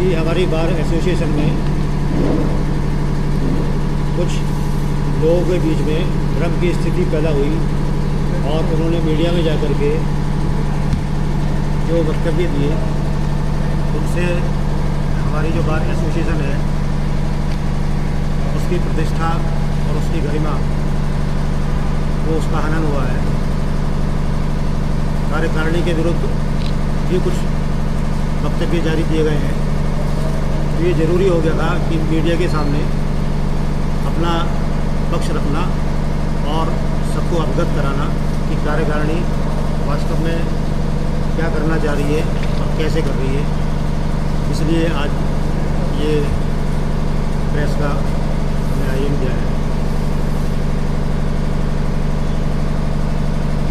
कि हमारी bar association में कुछ लोगों के बीच में भ्रम की स्थिति पैदा हुई और उन्होंने मीडिया में जाकर के जो वक्तव्य दिए उनसे हमारी जो बार एसोसिएशन है उसकी प्रतिष्ठा और उसकी गरिमा वो उसका हनन हुआ है। कार्यकारिणी के विरुद्ध भी कुछ वक्तव्य जारी किए गए हैं, तो ये ज़रूरी हो गया था कि मीडिया के सामने अपना पक्ष रखना और सबको अवगत कराना कि कार्यकारिणी वास्तव में क्या करना चाह रही है और कैसे कर रही है। इसलिए आज ये प्रेस का हमने आयोजन किया है।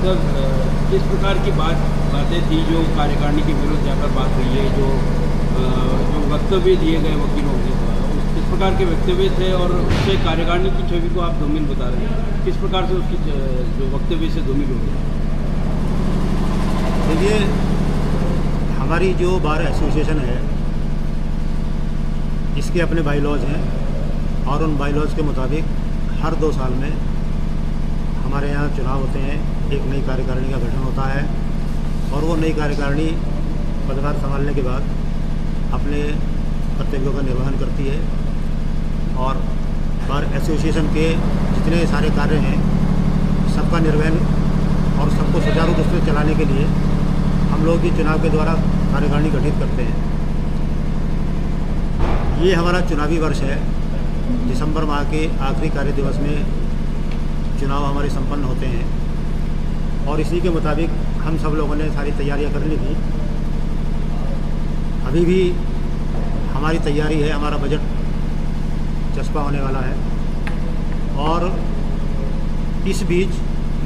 सर, किस प्रकार की बातें थी जो कार्यकारिणी के विरुद्ध जाकर बात हुई है, जो वक्तव्य दिए गए वकीलों के द्वारा, किस प्रकार के वक्तव्य थे और उससे कार्यकारिणी की छवि को आप धूमिल बता रहे हैं, किस प्रकार से उसकी जो वक्तव्य से धूमिल हो गया? देखिए, हमारी जो बार एसोसिएशन है इसके अपने बाईलॉज हैं और उन बाईलॉज के मुताबिक हर 2 साल में हमारे यहाँ चुनाव होते हैं, एक नई कार्यकारिणी का गठन होता है और वो नई कार्यकारिणी पदभार संभालने के बाद अपने कर्तव्यों का निर्वहन करती है और बार एसोसिएशन के जितने सारे कार्य हैं सबका निर्वहन और सबको सुचारू रूप से चलाने के लिए हम लोग भी चुनाव के द्वारा कार्यकारिणी गठित करते हैं। ये हमारा चुनावी वर्ष है। दिसंबर माह के आखिरी कार्य दिवस में चुनाव हमारे संपन्न होते हैं और इसी के मुताबिक हम सब लोगों ने सारी तैयारियां कर ली थी। अभी भी हमारी तैयारी है, हमारा बजट चस्पा होने वाला है और इस बीच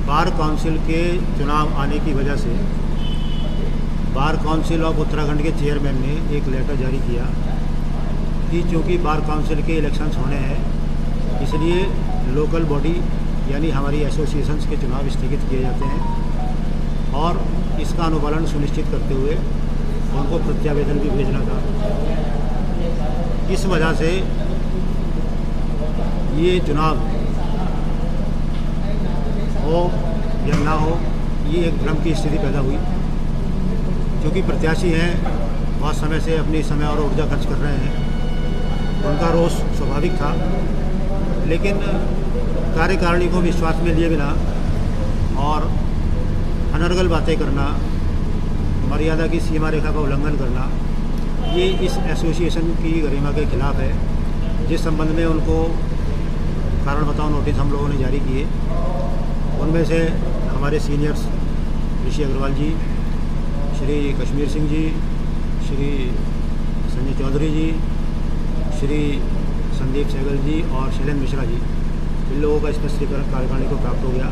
बार काउंसिल के चुनाव आने की वजह से बार काउंसिल ऑफ उत्तराखंड के चेयरमैन ने एक लेटर जारी किया कि चूँकि बार काउंसिल के इलेक्शंस होने हैं इसलिए लोकल बॉडी यानी हमारी एसोसिएशंस के चुनाव स्थगित किए जाते हैं और इसका अनुपालन सुनिश्चित करते हुए उनको प्रत्यावेदन भी भेजना था। इस वजह से ये चुनाव हो या ना हो, ये एक भ्रम की स्थिति पैदा हुई। क्योंकि प्रत्याशी हैं, बहुत समय से अपनी समय और ऊर्जा खर्च कर रहे हैं, उनका रोष स्वाभाविक था, लेकिन कार्यकारिणी को विश्वास में लिए बिना और अनर्गल बातें करना, मर्यादा की सीमा रेखा का उल्लंघन करना, ये इस एसोसिएशन की गरिमा के खिलाफ है, जिस संबंध में उनको कारण बताओ नोटिस हम लोगों ने जारी किए। उनमें से हमारे सीनियर्स ऋषि अग्रवाल जी, श्री कश्मीर सिंह जी, श्री संजय चौधरी जी, श्री संदीप सहगल जी और शैलेंद्र मिश्रा जी, इन लोगों का स्पष्टीकरण कार्यकारिणी को प्राप्त हो गया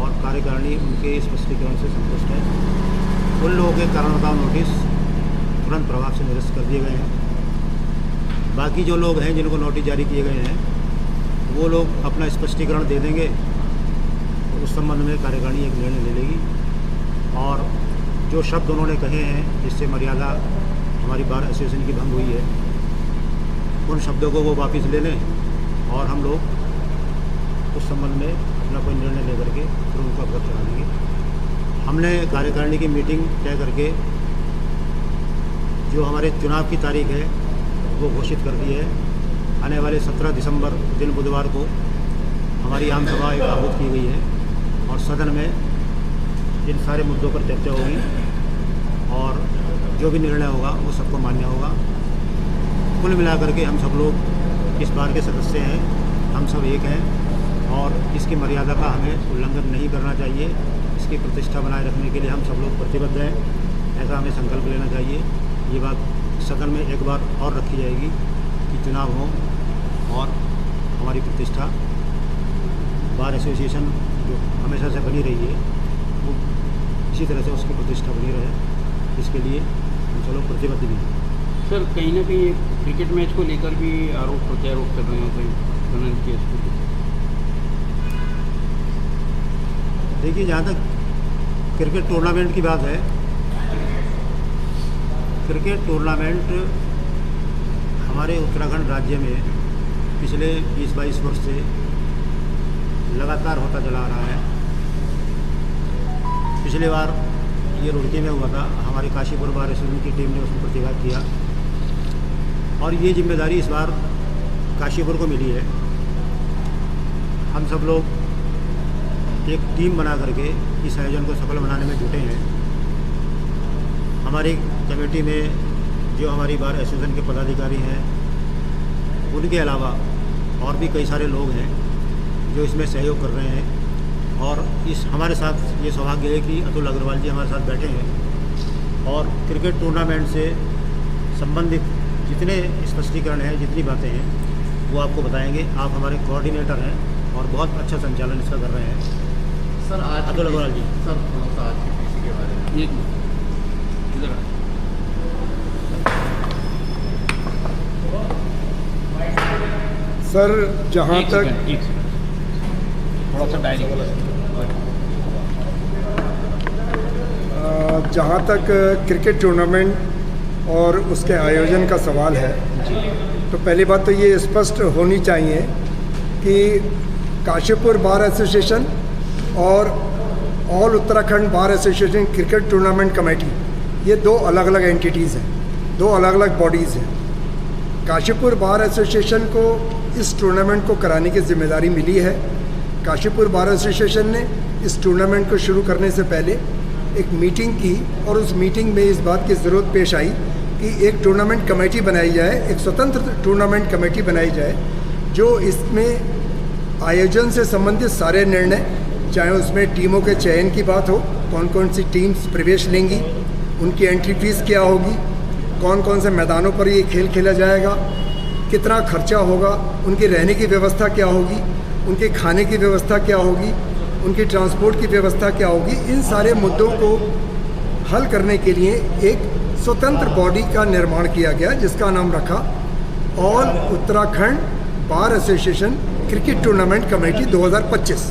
और कार्यकारिणी उनके स्पष्टीकरण से संतुष्ट है। उन लोगों के कारण बताओ नोटिस तुरंत प्रभाव से निरस्त कर दिए गए हैं। बाकी जो लोग हैं जिनको नोटिस जारी किए गए हैं वो लोग अपना स्पष्टीकरण दे देंगे, उस संबंध में कार्यकारिणी एक निर्णय ले लेगी और जो शब्द उन्होंने कहे हैं जिससे मर्यादा हमारी बार एसोसिएशन की भंग हुई है, उन शब्दों को वो वापस ले लें और हम लोग उस संबंध में अपना कोई निर्णय लेकर के फिर उनको अवगत करा देंगे। हमने कार्यकारिणी की मीटिंग तय करके जो हमारे चुनाव की तारीख है वो घोषित कर दी है। आने वाले 17 दिसंबर दिन बुधवार को हमारी आम सभा एक आहूत की गई है और सदन में इन सारे मुद्दों पर चर्चा होगी और जो भी निर्णय होगा वो सबको मान्य होगा। कुल मिलाकर के हम सब लोग इस बार के सदस्य हैं, हम सब एक हैं और इसकी मर्यादा का हमें उल्लंघन नहीं करना चाहिए। इसकी प्रतिष्ठा बनाए रखने के लिए हम सब लोग प्रतिबद्ध हैं, ऐसा हमें संकल्प लेना चाहिए। ये बात सदन में एक बार और रखी जाएगी कि चुनाव हो और हमारी प्रतिष्ठा बार एसोसिएशन जो हमेशा से बनी रही है वो इसी तरह से उसकी प्रतिष्ठा बनी रहे, इसके लिए हम सब लोग प्रतिबद्ध भी हैं। सर, कहीं ना कहीं क्रिकेट मैच को लेकर भी आरोप प्रत्यारोप कर रहे हो कहीं केस को? देखिए, जहाँ तक क्रिकेट टूर्नामेंट की बात है, क्रिकेट टूर्नामेंट हमारे उत्तराखंड राज्य में पिछले 20-22 वर्ष से लगातार होता चला आ रहा है। पिछली बार ये रुड़की में हुआ था, हमारे काशीपुर बार एसोसिएशन की टीम ने उसमें प्रतिभाग किया और ये जिम्मेदारी इस बार काशीपुर को मिली है। हम सब लोग एक टीम बना करके इस आयोजन को सफल बनाने में जुटे हैं। हमारी कमेटी में जो हमारी बार एसोसिएशन के पदाधिकारी हैं, उनके अलावा और भी कई सारे लोग हैं जो इसमें सहयोग कर रहे हैं। और इस हमारे साथ ये सौभाग्य है कि अतुल अग्रवाल जी हमारे साथ बैठे हैं और क्रिकेट टूर्नामेंट से संबंधित जितने स्पष्टीकरण हैं, जितनी बातें हैं, वो आपको बताएंगे। आप हमारे कोऑर्डिनेटर हैं और बहुत अच्छा संचालन इसका कर रहे हैं। सर आज अतुल अग्रवाल जी, सर थोड़ा सा आज की पीसी के बारे में। एक मिनट इधर आ। सर जहाँ एक तक सेकंड, थोड़ा सा डायरी जहाँ तक क्रिकेट टूर्नामेंट और उसके आयोजन का सवाल है, तो पहली बात तो ये स्पष्ट होनी चाहिए कि काशीपुर बार एसोसिएशन और all Uttarakhand bar association cricket tournament committee ये दो अलग अलग एंटिटीज़ हैं, दो अलग अलग बॉडीज़ हैं। काशीपुर बार एसोसिएशन को इस टूर्नामेंट को कराने की जिम्मेदारी मिली है। काशीपुर बार एसोसिएशन ने इस टूर्नामेंट को शुरू करने से पहले एक मीटिंग की और उस मीटिंग में इस बात की ज़रूरत पेश आई कि एक टूर्नामेंट कमेटी बनाई जाए, एक स्वतंत्र टूर्नामेंट कमेटी बनाई जाए जो इसमें आयोजन से संबंधित सारे निर्णय, चाहे उसमें टीमों के चयन की बात हो, कौन कौन सी टीम्स प्रवेश लेंगी, उनकी एंट्री फीस क्या होगी, कौन कौन से मैदानों पर ये खेल खेला जाएगा, कितना खर्चा होगा, उनकी रहने की व्यवस्था क्या होगी, उनके खाने की व्यवस्था क्या होगी, उनकी ट्रांसपोर्ट की व्यवस्था क्या होगी, इन सारे मुद्दों को हल करने के लिए एक स्वतंत्र बॉडी का निर्माण किया गया जिसका नाम रखा all Uttarakhand bar association cricket tournament committee 2025।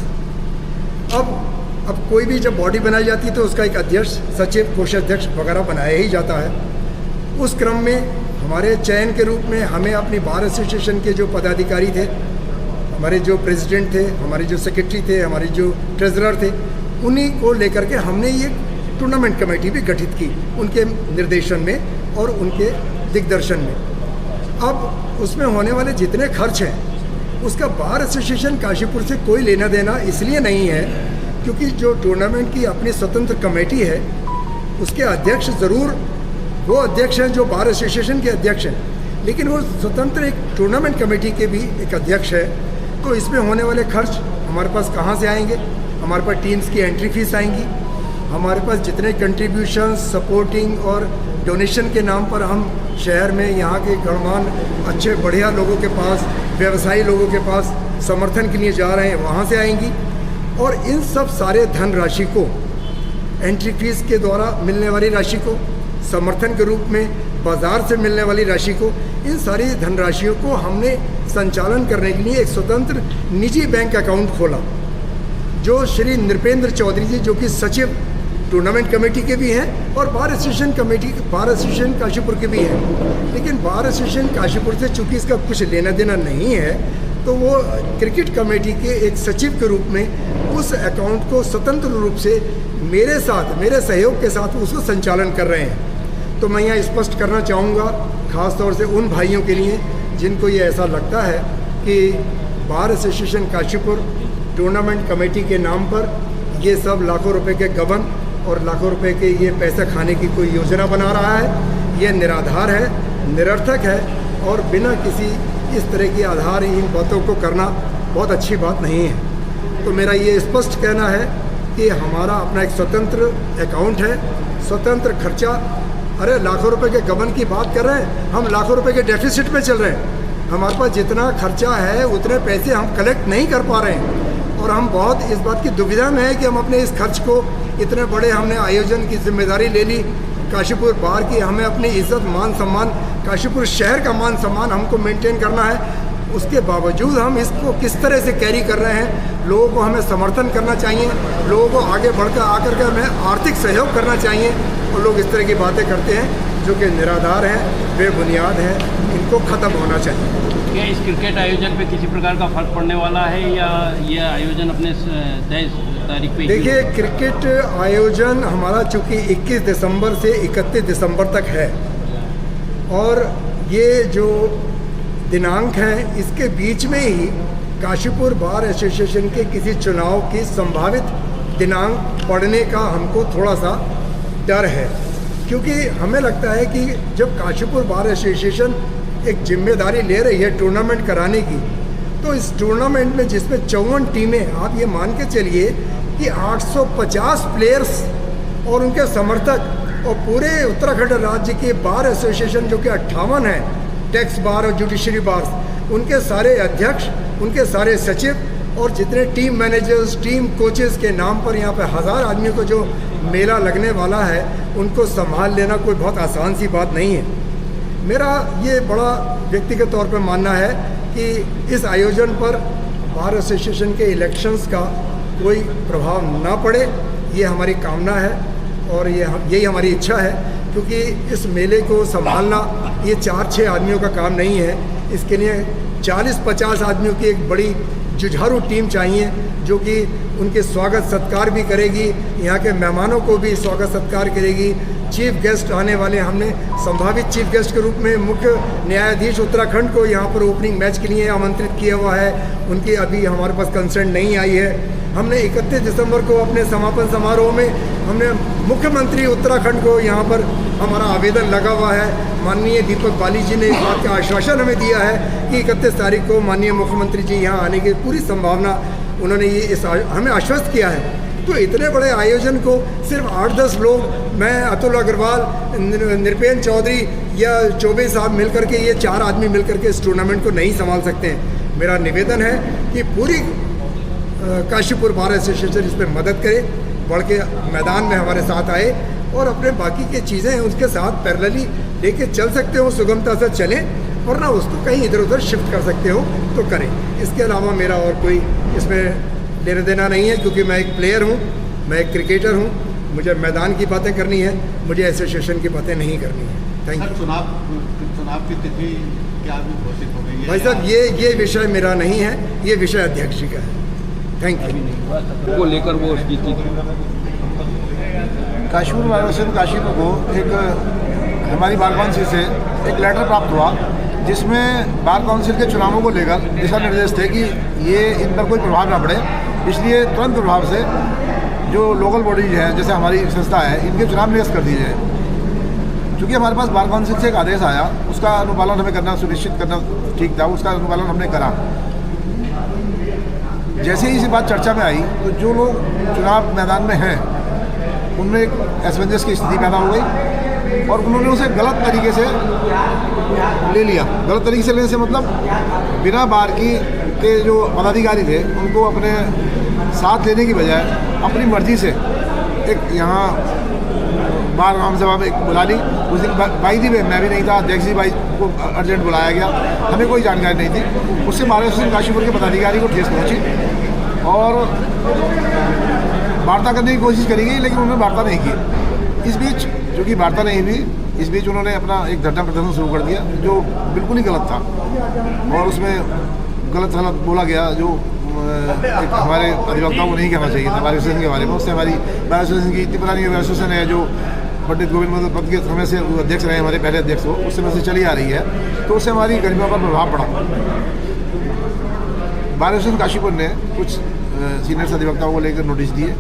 अब कोई भी जब बॉडी बनाई जाती है तो उसका एक अध्यक्ष, सचिव, कोषाध्यक्ष वगैरह बनाया ही जाता है। उस क्रम में हमारे चयन के रूप में हमें अपनी बार एसोसिएशन के जो पदाधिकारी थे, हमारे जो प्रेसिडेंट थे, हमारे जो सेक्रेटरी थे, हमारे जो ट्रेजरर थे, उन्हीं को लेकर के हमने ये टूर्नामेंट कमेटी भी गठित की उनके निर्देशन में और उनके दिग्दर्शन में। अब उसमें होने वाले जितने खर्च हैं उसका बार एसोसिएशन काशीपुर से कोई लेना देना इसलिए नहीं है क्योंकि जो टूर्नामेंट की अपनी स्वतंत्र कमेटी है उसके अध्यक्ष ज़रूर वो अध्यक्ष हैं जो बार एसोसिएशन के अध्यक्ष हैं, लेकिन वो स्वतंत्र एक टूर्नामेंट कमेटी के भी एक अध्यक्ष है। तो इसमें होने वाले खर्च हमारे पास कहाँ से आएंगे? हमारे पास टीम्स की एंट्री फीस आएंगी, हमारे पास जितने कंट्रीब्यूशन, सपोर्टिंग और डोनेशन के नाम पर हम शहर में यहाँ के गणमान्य अच्छे बढ़िया लोगों के पास, व्यवसायी लोगों के पास समर्थन के लिए जा रहे हैं, वहाँ से आएंगी। और इन सब सारे धनराशि को, एंट्री फीस के द्वारा मिलने वाली राशि को, समर्थन के रूप में बाज़ार से मिलने वाली राशि को, इन सारी धनराशियों को हमने संचालन करने के लिए एक स्वतंत्र निजी बैंक अकाउंट खोला जो श्री नृपेंद्र चौधरी जी, जो कि सचिव टूर्नामेंट कमेटी के भी हैं और बार एसोसिएशन काशीपुर के भी हैं। लेकिन बार एसोसिएशन काशीपुर से चूँकि इसका कुछ लेना देना नहीं है तो वो क्रिकेट कमेटी के एक सचिव के रूप में उस अकाउंट को स्वतंत्र रूप से मेरे साथ, मेरे सहयोग के साथ उसको संचालन कर रहे हैं। तो मैं यहाँ स्पष्ट करना चाहूँगा ख़ास तौर से उन भाइयों के लिए जिनको ये ऐसा लगता है कि bar association Kashipur tournament committee के नाम पर ये सब लाखों रुपए के गबन और लाखों रुपए के ये पैसे खाने की कोई योजना बना रहा है। ये निराधार है, निरर्थक है और बिना किसी इस तरह की आधारहीन बातों को करना बहुत अच्छी बात नहीं है। तो मेरा ये स्पष्ट कहना है कि हमारा अपना एक स्वतंत्र अकाउंट है, स्वतंत्र खर्चा। अरे लाखों रुपए के गबन की बात कर रहे हैं, हम लाखों रुपए के डेफिसिट में चल रहे हैं। हमारे पास जितना खर्चा है उतने पैसे हम कलेक्ट नहीं कर पा रहे हैं और हम बहुत इस बात की दुविधा में है कि हम अपने इस खर्च को, इतने बड़े हमने आयोजन की जिम्मेदारी ले ली काशीपुर बार की, हमें अपनी इज्जत, मान सम्मान, काशीपुर शहर का मान सम्मान हमको मेंटेन करना है। उसके बावजूद हम इसको किस तरह से कैरी कर रहे हैं। लोगों को हमें समर्थन करना चाहिए, लोगों को आगे बढ़कर आकर के हमें आर्थिक सहयोग करना चाहिए और लोग इस तरह की बातें करते हैं। जो कि निराधार हैं, बेबुनियाद हैं, इनको ख़त्म होना चाहिए। क्या इस क्रिकेट आयोजन पे किसी प्रकार का फर्क पड़ने वाला है या ये आयोजन अपने तय तारीख पे? देखिए, क्रिकेट आयोजन हमारा चूँकि 21 दिसंबर से 31 दिसंबर तक है और ये जो दिनांक हैं इसके बीच में ही काशीपुर बार एसोसिएशन के किसी चुनाव की संभावित दिनांक पड़ने का हमको थोड़ा सा डर है, क्योंकि हमें लगता है कि जब काशीपुर बार एसोसिएशन एक जिम्मेदारी ले रही है टूर्नामेंट कराने की, तो इस टूर्नामेंट में जिसमें 54 टीमें, आप ये मान के चलिए कि 850 प्लेयर्स और उनके समर्थक और पूरे उत्तराखंड राज्य के बार एसोसिएशन जो कि 58 हैं, टैक्स बार और जुडिशरी बार, उनके सारे अध्यक्ष, उनके सारे सचिव और जितने टीम मैनेजर्स, टीम कोचेस के नाम पर यहाँ पे 1000 आदमियों को जो मेला लगने वाला है, उनको संभाल लेना कोई बहुत आसान सी बात नहीं है। मेरा ये बड़ा व्यक्तिगत तौर पर मानना है कि इस आयोजन पर बार एसोसिएशन के इलेक्शंस का कोई प्रभाव ना पड़े, ये हमारी कामना है और यही हमारी इच्छा है, क्योंकि इस मेले को संभालना ये 4-6 आदमियों का काम नहीं है। इसके लिए 40-50 आदमियों की एक बड़ी जुझारू टीम चाहिए जो कि उनके स्वागत सत्कार भी करेगी, यहाँ के मेहमानों को भी स्वागत सत्कार करेगी। चीफ गेस्ट आने वाले, हमने संभावित चीफ गेस्ट के रूप में मुख्य न्यायाधीश उत्तराखंड को यहाँ पर ओपनिंग मैच के लिए आमंत्रित किया हुआ है, उनकी अभी हमारे पास कंसर्न नहीं आई है। हमने 31 दिसंबर को अपने समापन समारोह में हमने मुख्यमंत्री उत्तराखंड को यहाँ पर हमारा आवेदन लगा हुआ है। माननीय दीपक बाली जी ने इस बात का आश्वासन हमें दिया है कि 31 तारीख को माननीय मुख्यमंत्री जी यहाँ आने की पूरी संभावना उन्होंने हमें आश्वस्त किया है। तो इतने बड़े आयोजन को सिर्फ 8-10 लोग, मैं, अतुल अग्रवाल, नृपेंद्र चौधरी या चौबे साहब मिलकर के, ये 4 आदमी मिलकर के इस टूर्नामेंट को नहीं संभाल सकते हैं। मेरा निवेदन है कि पूरी काशीपुर बार एसोसिएशन इस पर मदद करे, बढ़ के मैदान में हमारे साथ आए और अपने बाकी की चीज़ें हैं उसके साथ पैरेलली लेके चल सकते हो, सुगमता से चलें, और ना उसको कहीं इधर उधर शिफ्ट कर सकते हो तो करें। इसके अलावा मेरा और कोई इसमें लेना देना नहीं है, क्योंकि मैं एक प्लेयर हूँ, मैं एक क्रिकेटर हूँ, मुझे मैदान की बातें करनी है, मुझे एसोसिएशन की बातें नहीं करनी है। Thank you. चुनाव की तिथि क्या अभी घोषित हो गई है? भाई साहब, ये विषय मेरा नहीं है, ये विषय अध्यक्ष जी का है। Thank you. को लेकर वो उसकी काशीपुर बार एसोसिएशन काशीपुर को एक हमारी बार काउंसिल से एक लेटर प्राप्त हुआ, जिसमें बार काउंसिल के चुनावों को लेकर दिशा निर्देश थे कि ये इन पर कोई प्रभाव ना पड़े, इसलिए तुरंत प्रभाव से जो लोकल बॉडीज हैं, जैसे हमारी संस्था है, इनके चुनाव निरस्त कर दिए जाए। चूँकि हमारे पास बार काउंसिल से एक आदेश आया, उसका अनुपालन हमें करना सुनिश्चित करना ठीक था, उसका अनुपालन हमने करा। जैसे ही इसी बात चर्चा में आई तो जो लोग चुनाव मैदान में हैं उनमें एक असमंजस की स्थिति पैदा हो गई और उन्होंने उसे गलत तरीके से ले लिया। गलत तरीके से लेने से मतलब बिना बार के जो पदाधिकारी थे उनको अपने साथ लेने की बजाय अपनी मर्जी से एक यहाँ बार आम सभा में बुला ली। उस दिन बाई थी, मैं भी नहीं था, अध्यक्ष जी बाई को अर्जेंट बुलाया गया, हमें कोई जानकारी नहीं थी। उससे बार एसोसिएशन काशीपुर के पदाधिकारी को ठेस पहुँची और वार्ता करने की कोशिश करी गई, लेकिन उन्होंने वार्ता नहीं की। इस बीच जो कि वार्ता नहीं हुई, इस बीच उन्होंने अपना एक धरना प्रदर्शन शुरू कर दिया जो बिल्कुल ही गलत था और उसमें गलत बोला गया जो एक हमारे अधिवक्ताओं को नहीं कहना चाहिए था बार एसोसिएशन के बारे में। उससे हमारी बार एसोसिएशन की इतनी पुरानी एसोसिएशन है जो पंडित गोविंद पद के समय से अध्यक्ष रहे, हमारे पहले अध्यक्ष वो, उस समय से चली आ रही है, तो उससे हमारी गरिमा पर प्रभाव पड़ा। बार एसोसिएशन काशीपुर ने कुछ सीनियर्स अधिवक्ताओं को लेकर नोटिस दिए,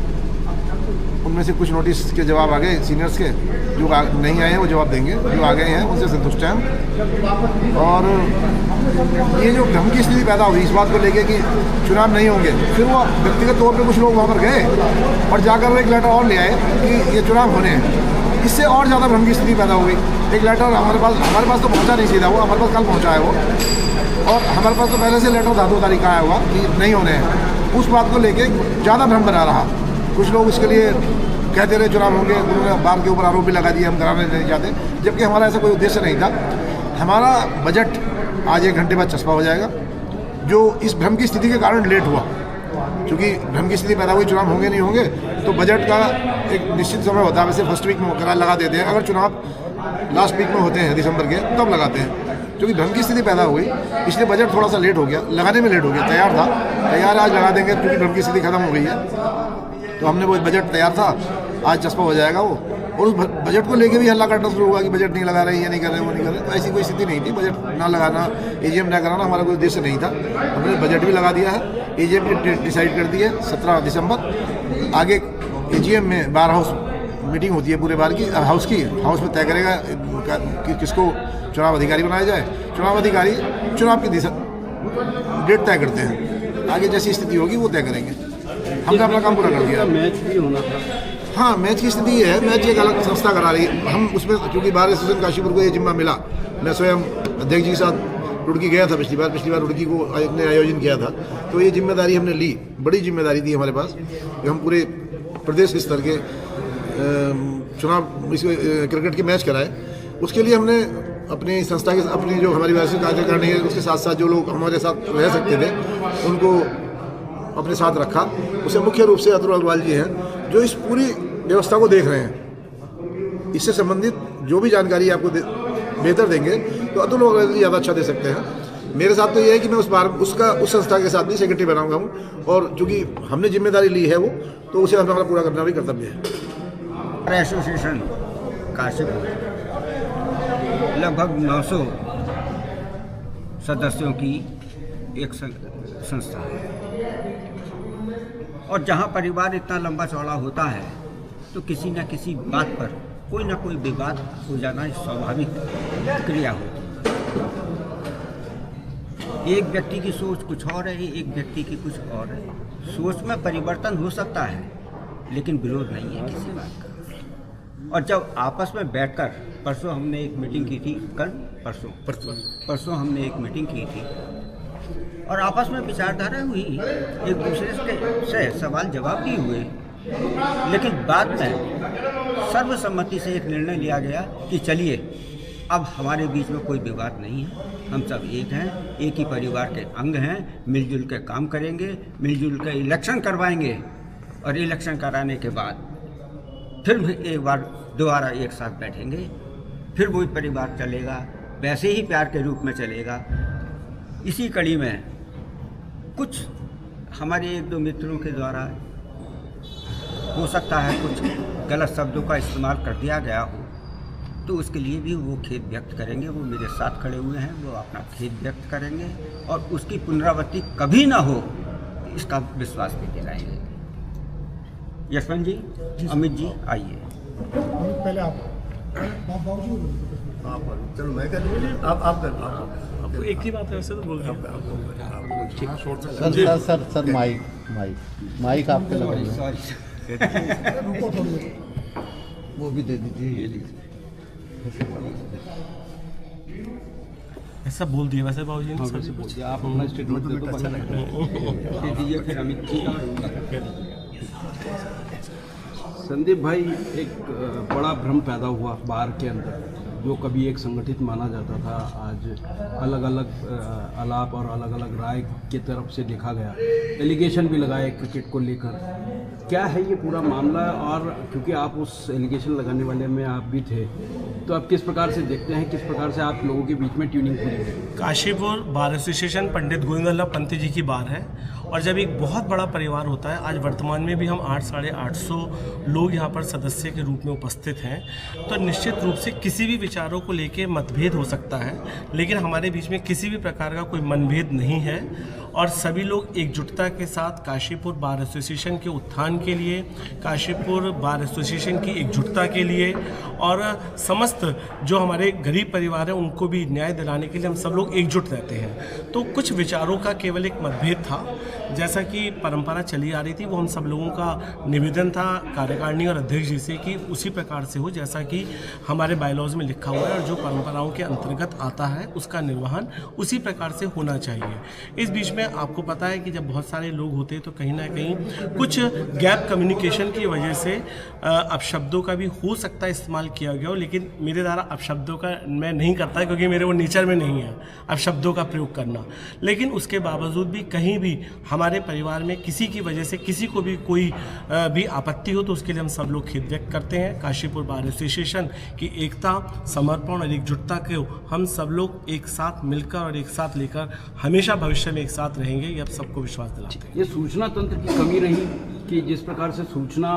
उनमें से कुछ नोटिस के जवाब आ गए सीनियर्स के, जो नहीं आए हैं वो जवाब देंगे, जो आ गए हैं उनसे संतुष्ट हैं। और ये जो भ्रम की स्थिति पैदा हुई इस बात को लेके कि चुनाव नहीं होंगे, फिर वो व्यक्तिगत तौर पे कुछ लोग वहाँ पर गए और जाकर वो एक लेटर और ले आए कि ये चुनाव होने हैं। इससे और ज़्यादा भ्रम की स्थिति पैदा हो गई। एक लेटर हमारे पास तो पहुँचा नहीं सीधा, वो हमारे पास कल पहुँचा है वो, और हमारे पास तो पहले से लेटर 2 तारीख का आया हुआ कि नहीं होने हैं। उस बात को लेके ज़्यादा भ्रम बना रहा। कुछ लोग इसके लिए कहते रहे चुनाव होंगे, उन्होंने बार के ऊपर आरोप भी लगा दिए हम कराने नहीं चाहते, जबकि हमारा ऐसा कोई उद्देश्य नहीं था। हमारा बजट आज 1 घंटे बाद चस्पा हो जाएगा, जो इस भ्रम की स्थिति के कारण लेट हुआ। क्योंकि भ्रम की स्थिति पैदा हुई चुनाव होंगे नहीं होंगे, तो बजट का एक निश्चित समय होता है, वैसे फर्स्ट वीक में करार लगा देते हैं। अगर चुनाव लास्ट वीक में होते हैं दिसंबर के, तब लगाते हैं। क्योंकि भ्रम की स्थिति पैदा हो गई, इसलिए बजट थोड़ा सा लेट हो गया, लगाने में लेट हो गया। तैयार था, तैयार आज लगा देंगे क्योंकि भ्रम की स्थिति खत्म हो गई है। तो हमने वो बजट तैयार था, आज चस्पा हो जाएगा वो। और उस बजट को लेके भी हल्ला काटना शुरू हुआ कि बजट नहीं लगा रहे, ये नहीं कर रहे, वो नहीं कर रहे। तो ऐसी कोई स्थिति नहीं थी। बजट ना लगाना, एजीएम ना कराना हमारा कोई उद्देश्य नहीं था। हमने बजट भी लगा दिया है, एजीएम ने डिसाइड कर दी है 17 दिसंबर। आगे एजीएम में बार हाउस मीटिंग होती है पूरे बार की, हाउस में तय करेगा कि किसको चुनाव अधिकारी बनाया जाए। चुनाव अधिकारी चुनाव की डेट तय करते हैं, आगे जैसी स्थिति होगी वो तय करेंगे। हमने अपना काम पूरा कर दिया। मैच भी होना था। हाँ, मैच की स्थिति ये है, मैच एक अलग संस्था करा रही है। हम उसमें क्योंकि बार एसोसिएशन काशीपुर को ये जिम्मा मिला, मैं स्वयं अध्यक्ष जी के साथ रुड़की गया था पिछली बार रुड़की को ने आयोजन किया था। तो ये जिम्मेदारी हमने ली, बड़ी जिम्मेदारी थी हमारे पास कि हम पूरे प्रदेश स्तर के चुनाव क्रिकेट के मैच कराए। उसके लिए हमने अपनी संस्था के अपनी जो हमारी वैसे कार्यकारिणी है उसके साथ साथ जो लोग हमारे साथ रह सकते थे उनको अपने साथ रखा। उससे मुख्य रूप से अतुल अग्रवाल जी हैं जो इस पूरी व्यवस्था को देख रहे हैं। इससे संबंधित जो भी जानकारी आपको बेहतर देंगे तो अतुल अग्रवाल जी ज़्यादा अच्छा दे सकते हैं। मेरे साथ तो ये है कि मैं उस संस्था के साथ भी सेक्रेटरी बनाऊंगा हूँ, और चूँकि हमने जिम्मेदारी ली है वो, तो उसे हमारा पूरा करना भी कर्तव्य है। एसोसिएशन काशीपुर लगभग 900 सदस्यों की एक संस्था है, और जहाँ परिवार इतना लंबा चौड़ा होता है तो किसी न किसी बात पर कोई ना कोई विवाद हो जाना स्वाभाविक क्रिया होती है। एक व्यक्ति की सोच कुछ और है, एक व्यक्ति की कुछ और है। सोच में परिवर्तन हो सकता है लेकिन विरोध नहीं है किसी बात का। और जब आपस में बैठकर परसों हमने एक मीटिंग की थी, परसों हमने एक मीटिंग की थी और आपस में विचारधारा हुई, एक दूसरे से सवाल जवाब भी हुए, लेकिन बाद में सर्वसम्मति से एक निर्णय लिया गया कि चलिए अब हमारे बीच में कोई विवाद नहीं है, हम सब एक हैं, एक ही परिवार के अंग हैं, मिलजुल के काम करेंगे, मिलजुल के इलेक्शन करवाएंगे, और इलेक्शन कराने के बाद फिर एक बार दोबारा एक साथ बैठेंगे, फिर वही परिवार चलेगा, वैसे ही प्यार के रूप में चलेगा। इसी कड़ी में कुछ हमारे एक दो मित्रों के द्वारा हो सकता है कुछ गलत शब्दों का इस्तेमाल कर दिया गया हो, तो उसके लिए भी वो खेद व्यक्त करेंगे। वो मेरे साथ खड़े हुए हैं, वो अपना खेद व्यक्त करेंगे और उसकी पुनरावृत्ति कभी ना हो इसका विश्वास भी दिलाएंगे। यशवंत जी, अमित जी, आइए। पहले आप चलो मैं कर, आप कर। एक ही बात है वैसे तो बोल सर माइक आपके लगे सॉरी वो भी दे दीजिए। ऐसा बोल दिया वैसे बाबूजी ने वैसे बोल दिया। आप अपना स्टेटमेंट दे दो, दे दीजिए फिर अमित जी। संदीप भाई, एक बड़ा भ्रम पैदा हुआ बार के अंदर, जो कभी एक संगठित माना जाता था, आज अलग अलग आलाप और अलग अलग राय की तरफ से देखा गया, एलिगेशन भी लगाए क्रिकेट को लेकर। क्या है ये पूरा मामला? और क्योंकि आप उस एलिगेशन लगाने वाले में आप भी थे, तो आप किस प्रकार से देखते हैं, किस प्रकार से आप लोगों के बीच में ट्यूनिंग पूरी है? काशीपुर बार एसोसिएशन पंडित गोविंद वल्लभ पंत जी की बार है, और जब एक बहुत बड़ा परिवार होता है, आज वर्तमान में भी हम 800-850 लोग यहाँ पर सदस्य के रूप में उपस्थित हैं, तो निश्चित रूप से किसी भी विचारों को लेके मतभेद हो सकता है, लेकिन हमारे बीच में किसी भी प्रकार का कोई मनभेद नहीं है, और सभी लोग एकजुटता के साथ काशीपुर बार एसोसिएशन के उत्थान के लिए, काशीपुर बार एसोसिएशन की एकजुटता के लिए, और समस्त जो हमारे गरीब परिवार हैं उनको भी न्याय दिलाने के लिए हम सब लोग एकजुट रहते हैं। तो कुछ विचारों का केवल एक मतभेद था, जैसा कि परंपरा चली आ रही थी, वो हम सब लोगों का निवेदन था कार्यकारिणी और अध्यक्ष जी से कि उसी प्रकार से हो जैसा कि हमारे बायलॉज में लिखा हुआ है, और जो परंपराओं के अंतर्गत आता है उसका निर्वहन उसी प्रकार से होना चाहिए। इस बीच में आपको पता है कि जब बहुत सारे लोग होते हैं तो कहीं ना कहीं कुछ गैप कम्युनिकेशन की वजह से अपशब्दों का भी हो सकता है इस्तेमाल किया गया हो, लेकिन मेरे द्वारा अपशब्दों का मैं नहीं करता क्योंकि मेरे वो नेचर में नहीं है अपशब्दों का प्रयोग करना। लेकिन उसके बावजूद भी कहीं भी हमारे हमारे परिवार में किसी की वजह से किसी को भी कोई भी आपत्ति हो तो उसके लिए हम सब लोग खेद व्यक्त करते हैं। काशीपुर बार एसोसिएशन की एकता, समर्पण और एकजुटता को हम सब लोग एक साथ मिलकर और एक साथ लेकर हमेशा भविष्य में एक साथ रहेंगे, ये अब सबको विश्वास दिलाते हैं। ये सूचना तंत्र की कमी रही कि जिस प्रकार से सूचना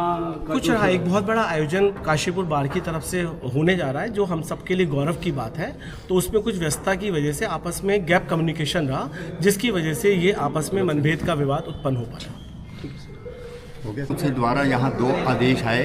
का कुछ रहा, एक बहुत बड़ा आयोजन काशीपुर बार की तरफ से होने जा रहा है जो हम सबके लिए गौरव की बात है, तो उसमें कुछ व्यस्तता की वजह से आपस में गैप कम्युनिकेशन रहा, जिसकी वजह से ये आपस में मनभेद का विवाद उत्पन्न हो पाया। उनके द्वारा यहाँ 2 आदेश आए।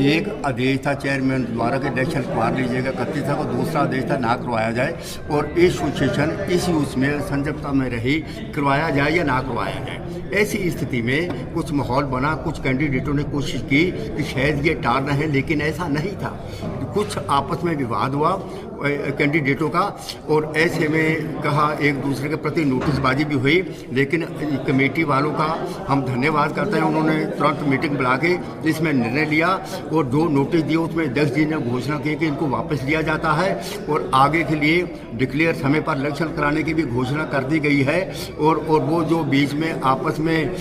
एक आदेश था चेयरमैन द्वारा के इलेक्शन करवा लीजिएगा 31 को, दूसरा आदेश था ना करवाया जाए और एसोसिएशन इस उसमें संजगता में रही करवाया जाए या ना करवाया जाए। ऐसी स्थिति में कुछ माहौल बना, कुछ कैंडिडेटों ने कोशिश की कि शायद ये टालना है, लेकिन ऐसा नहीं था। कुछ आपस में विवाद हुआ कैंडिडेटों का और ऐसे में कहा एक दूसरे के प्रति नोटिसबाजी भी हुई, लेकिन कमेटी वालों का हम धन्यवाद करते हैं। उन्होंने तुरंत मीटिंग बुला के इसमें निर्णय लिया और 2 नोटिस दिए। उसमें अध्यक्ष जी ने घोषणा की कि इनको वापस लिया जाता है और आगे के लिए डिक्लेयर समय पर इलेक्शन कराने की भी घोषणा कर दी गई है। और वो जो बीच में आपस में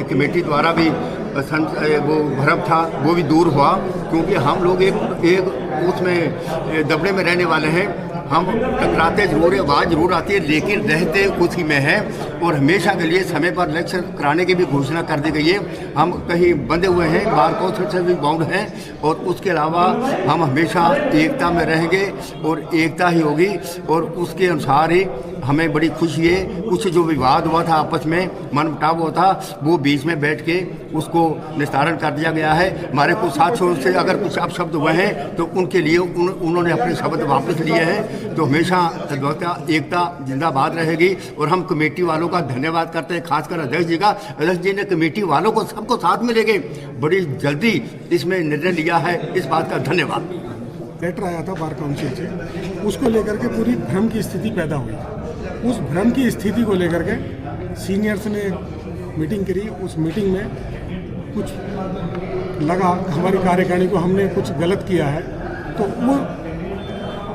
कमेटी द्वारा भी वो भ्रम था वो भी दूर हुआ, क्योंकि हम लोग एक उसमें दबड़े में रहने वाले हैं। हम टकराते जरूर है, आवाज़ जरूर आती है, लेकिन रहते उसी में है और हमेशा के लिए समय पर इलेक्शन कराने की भी घोषणा कर दी गई है। हम कहीं बंधे हुए हैं, बार काउंसिल से भी बाउंड हैं और उसके अलावा हम हमेशा एकता में रहेंगे और एकता ही होगी और उसके अनुसार ही हमें बड़ी खुशी है। कुछ जो विवाद हुआ था आपस में, मनमुटाव हुआ था, वो बीच में बैठ के उसको निस्तारण कर दिया गया है। हमारे कुछ साथियों से अगर कुछ अपशब्द हुए हैं तो उनके लिए उन्होंने अपने शब्द वापस लिए हैं। तो हमेशा एकता जिंदाबाद रहेगी और हम कमेटी वालों का धन्यवाद करते हैं, खासकर अध्यक्ष जी का। अध्यक्ष जी ने कमेटी वालों को सबको साथ में लेके बड़ी जल्दी इसमें निर्णय लिया है, इस बात का धन्यवाद। लेटर आया था बार काउंसिल से, उसको लेकर के पूरी भ्रम की स्थिति पैदा हुई। उस भ्रम की स्थिति को लेकर के सीनियर्स ने मीटिंग करी। उस मीटिंग में कुछ लगा हमारी कार्यकारिणी को हमने कुछ गलत किया है, तो वो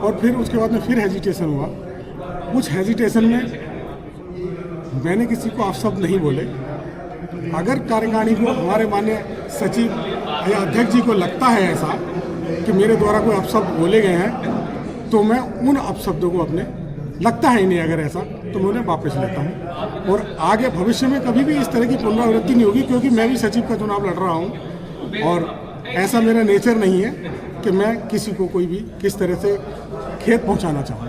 और फिर उसके बाद में फिर हेजिटेशन हुआ। उस हेजिटेशन में मैंने किसी को अपशब्द नहीं बोले। अगर कार्यकारिणी को हमारे माननीय सचिव या अध्यक्ष जी को लगता है ऐसा कि मेरे द्वारा कोई अपशब्द बोले गए हैं, तो मैं उन अपशब्दों को अपने लगता है ही नहीं, अगर ऐसा तो मैं उन्हें वापस लेता हूँ और आगे भविष्य में कभी भी इस तरह की पुनरावृत्ति नहीं होगी, क्योंकि मैं भी सचिव का चुनाव लड़ रहा हूँ और ऐसा मेरा नेचर नहीं है कि मैं किसी को कोई भी किस तरह से खेत पहुंचाना चाहूँ।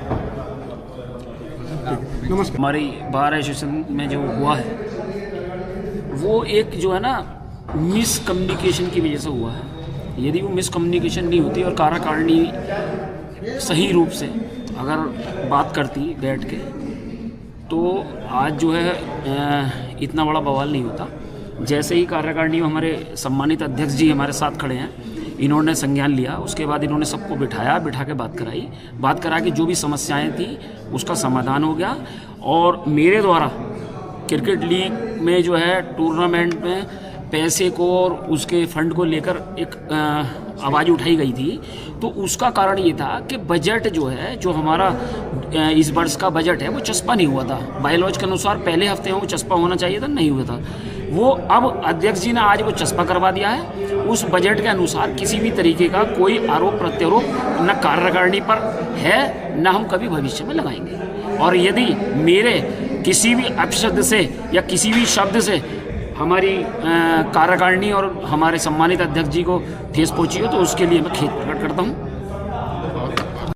नमस्कार। हमारी बार एसोसिएशन में जो हुआ है वो एक जो है ना मिसकम्युनिकेशन की वजह से हुआ है। यदि वो मिसकम्युनिकेशन नहीं होती और कार्यकारिणी सही रूप से अगर बात करती बैठ के, तो आज जो है इतना बड़ा बवाल नहीं होता। जैसे ही कार्यकारिणी में हमारे सम्मानित अध्यक्ष जी हमारे साथ खड़े हैं, इन्होंने संज्ञान लिया, उसके बाद इन्होंने सबको बिठा के बात करा के जो भी समस्याएं थी उसका समाधान हो गया। और मेरे द्वारा क्रिकेट लीग में जो है टूर्नामेंट में पैसे को और उसके फंड को लेकर एक आवाज़ उठाई गई थी, तो उसका कारण ये था कि बजट जो है, जो हमारा इस वर्ष का बजट है, वो चस्पा नहीं हुआ था। बायलॉज के अनुसार पहले हफ्ते में वो चस्पा होना चाहिए था, नहीं हुआ था वो। अब अध्यक्ष जी ने आज वो चस्पा करवा दिया है। उस बजट के अनुसार किसी भी तरीके का कोई आरोप प्रत्यारोप न कार्यकारिणी पर है, न हम कभी भविष्य में लगाएंगे। और यदि मेरे किसी भी अपशब्द से या किसी भी शब्द से हमारी कार्यकारिणी और हमारे सम्मानित अध्यक्ष जी को ठेस पहुंची हो, तो उसके लिए मैं खेद प्रकट करता हूं।